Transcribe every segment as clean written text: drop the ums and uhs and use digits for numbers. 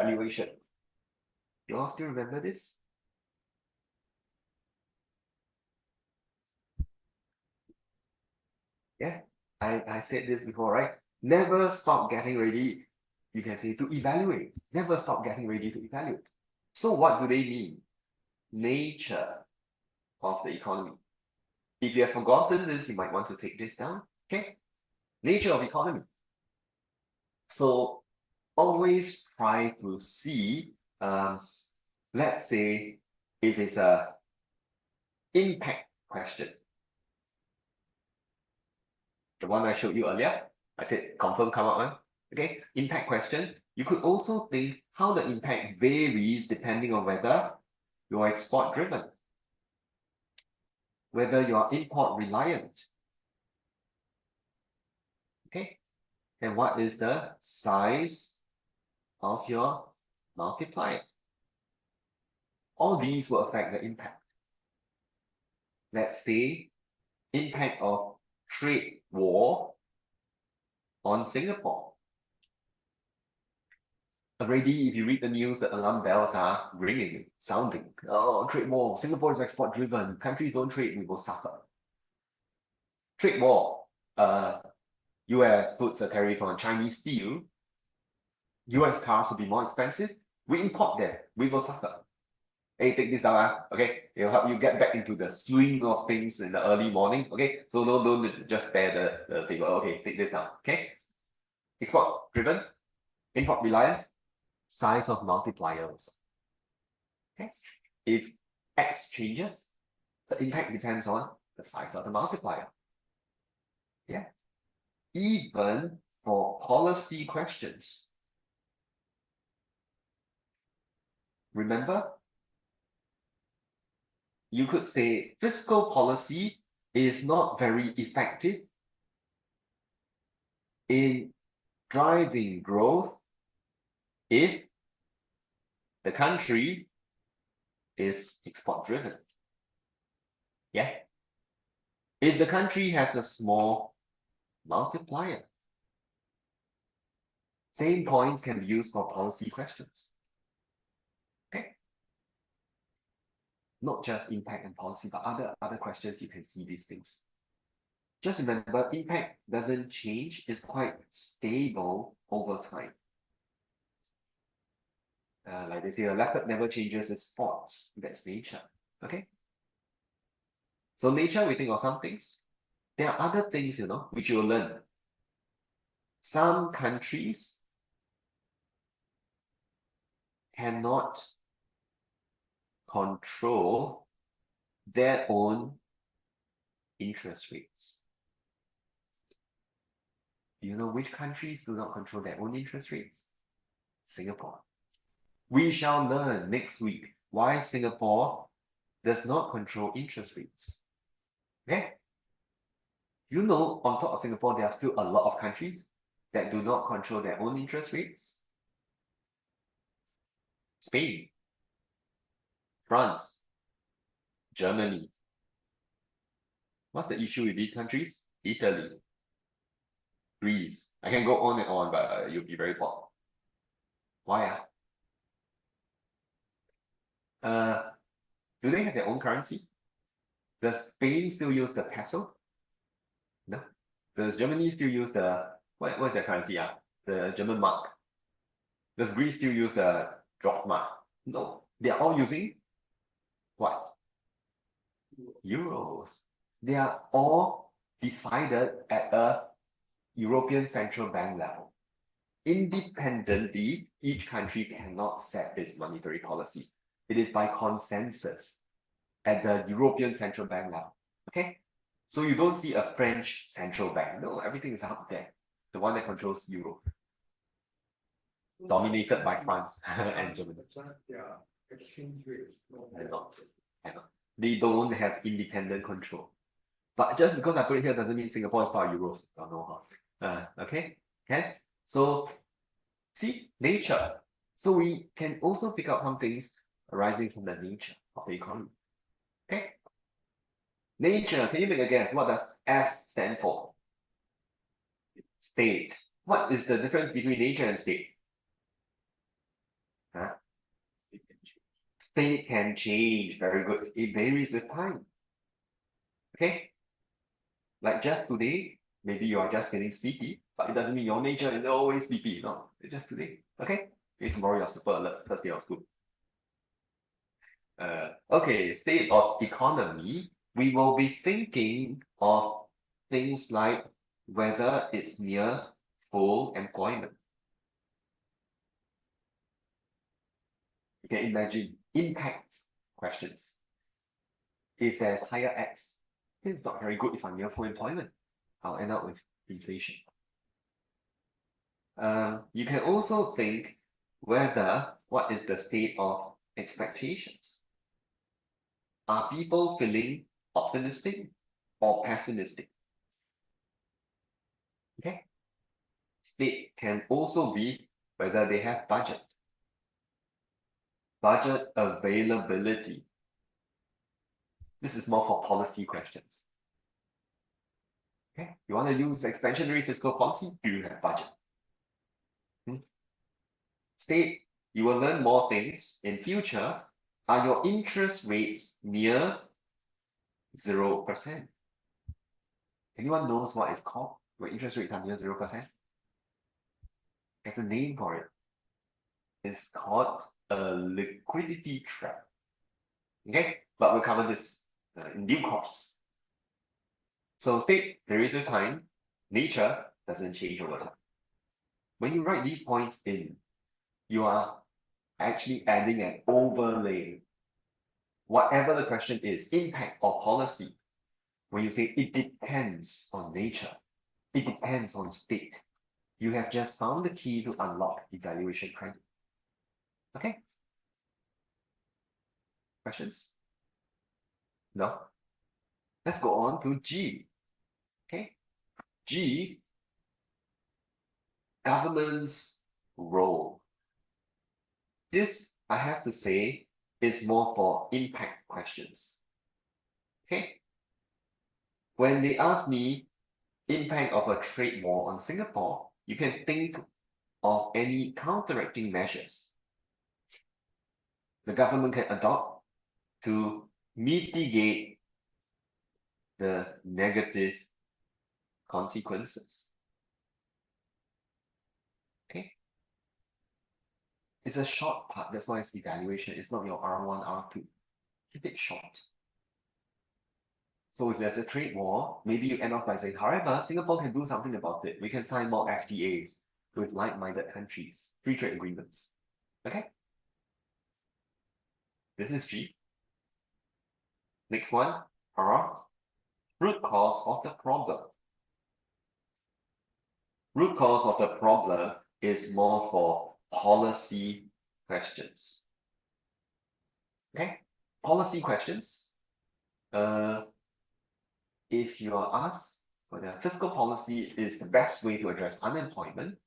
evaluation. You all still remember this? Yeah, I said this before, right? Never stop getting ready. You can say to evaluate. Never stop getting ready to evaluate. So what do they mean? Nature of the economy. If you have forgotten this, you might want to take this down. Okay? Nature of economy. So always try to see, let's say, if it's a impact question. The one I showed you earlier, I said confirm come out one. Okay, impact question. You could also think how the impact varies depending on whether you're export driven, whether you're import reliant. Okay, and what is the size of your multiplier? All these will affect the impact. Let's say impact of trade war on Singapore. Already, if you read the news, the alarm bells are ringing, sounding. Oh, trade war. Singapore is export driven. Countries don't trade, we will suffer. Trade war. US puts a tariff on Chinese steel. US cars will be more expensive. We import them, we will suffer. Hey, take this down, okay? It'll help you get back into the swing of things in the early morning, okay? So don't just stare the table. Okay, take this down, okay? Export driven, import reliant, size of multiplier also. Okay, if X changes, the impact depends on the size of the multiplier. Yeah, even for policy questions. Remember, you could say fiscal policy is not very effective in driving growth if the country is export driven. Yeah. If the country has a small multiplier, same points can be used for policy questions. Okay. Not just impact and policy, but other questions you can see these things. Just remember, impact doesn't change, it's quite stable over time. Like they say, a leopard never changes its spots. That's nature. Okay. So nature, we think of some things. There are other things, which you'll learn. Some countries cannot control their own interest rates. Do you know which countries do not control their own interest rates? Singapore. We shall learn next week why Singapore does not control interest rates. Okay? On top of Singapore, there are still a lot of countries that do not control their own interest rates. Spain, France, Germany. What's the issue with these countries? Italy, Greece. I can go on and on, but you'll be very bored. Why? Do they have their own currency? Does Spain still use the peso? No. Does Germany still use the what is their currency? The German mark. Does Greece still use the drachma? No. They are all using what? Euros. They are all decided at a European Central Bank level. Independently, each country cannot set its monetary policy. It is by consensus at the European Central Bank level. Okay? So you don't see a French central bank. No, everything is up there. The one that controls Europe. Dominated by France and Germany. Yeah, exchange rates. Cannot. They don't have independent control. But just because I put it here doesn't mean Singapore is part of Euros. I don't know how. Okay? Okay? So, see, nature. So we can also pick out some things arising from the nature of the economy. Okay? Nature, can you make a guess? What does S stand for? State. What is the difference between nature and state? State can change. Very good. It varies with time. Okay? Like just today, maybe you are just feeling sleepy, but it doesn't mean your nature is always sleepy. No, it's just today. Okay? Maybe tomorrow you're super alert, first day of school. Okay, state of economy. We will be thinking of things like whether it's near full employment. You can imagine impact questions. If there's higher X, it's not very good if I'm near full employment. I'll end up with inflation. You can also think whether what is the state of expectations. Are people feeling optimistic or pessimistic? Okay. State can also be whether they have budget. Budget availability. This is more for policy questions. Okay, you want to use expansionary fiscal policy? Do you have budget? State, you will learn more things in future. Are your interest rates near 0%? Anyone knows what it's called when interest rates are near 0%? There's a name for it. It's called a liquidity trap. Okay, but we'll cover this in due course. So state varies with time. Nature doesn't change over time. When you write these points in, you are actually adding an overlay. Whatever the question is, impact or policy, when you say it depends on nature, it depends on state, you have just found the key to unlock evaluation credit. Okay? Questions? No? Let's go on to G. Okay? G, government's role. This, I have to say, is more for impact questions. Okay? When they ask me impact of a trade war on Singapore, you can think of any counteracting measures the government can adopt to mitigate the negative consequences. Okay? It's a short part, that's why it's evaluation. It's not your R1, R2. Keep it short. So if there's a trade war, maybe you end off by saying, however, Singapore can do something about it. We can sign more FTAs with like-minded countries, free trade agreements. Okay? This is G. Next one, R. Root cause of the problem. Root cause of the problem is more for policy questions. Okay? Policy questions. If you are asked whether fiscal policy is the best way to address unemployment,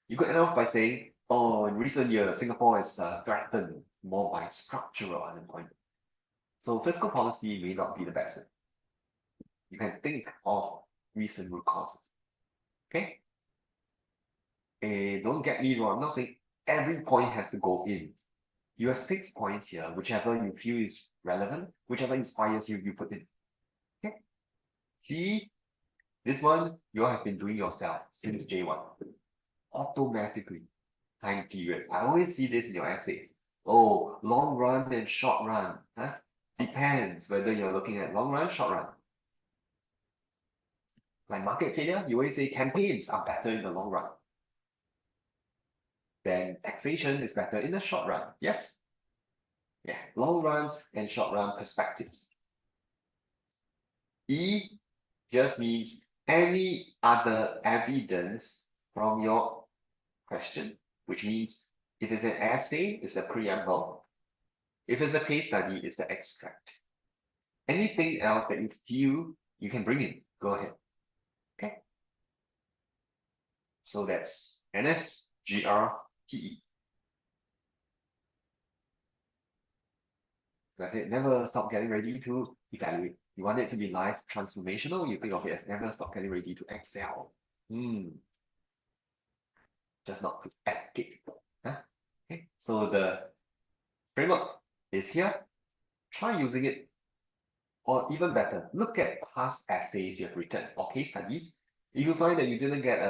you could end off by saying, oh, in recent years, Singapore is threatened more by structural unemployment. So fiscal policy may not be the best way. You can think of recent root causes. Okay? Don't get me wrong, I'm not saying every point has to go in. You have 6 points here, whichever you feel is relevant, whichever inspires you, you put in. Okay? See, this one you all have been doing yourself since J1. Automatically. Time period. I always see this in your essays. Oh, long run and short run. Huh? Depends whether you're looking at long run, short run. Like market failure, you always say campaigns are better in the long run. Then taxation is better in the short run. Yes? Yeah, long run and short run perspectives. E just means any other evidence from your question, which means if it's an essay, it's a preamble. If it's a case study, it's the extract. Anything else that you feel you can bring in, go ahead. Okay. So that's NSGRTE. That's it. Never stop getting ready to evaluate. You want it to be life transformational, you think of it as never stop getting ready to excel. Just not to escape. Huh? Okay. So the framework, is here. Try using it. Or even better, look at past essays you have written or case studies. If you find that you didn't get a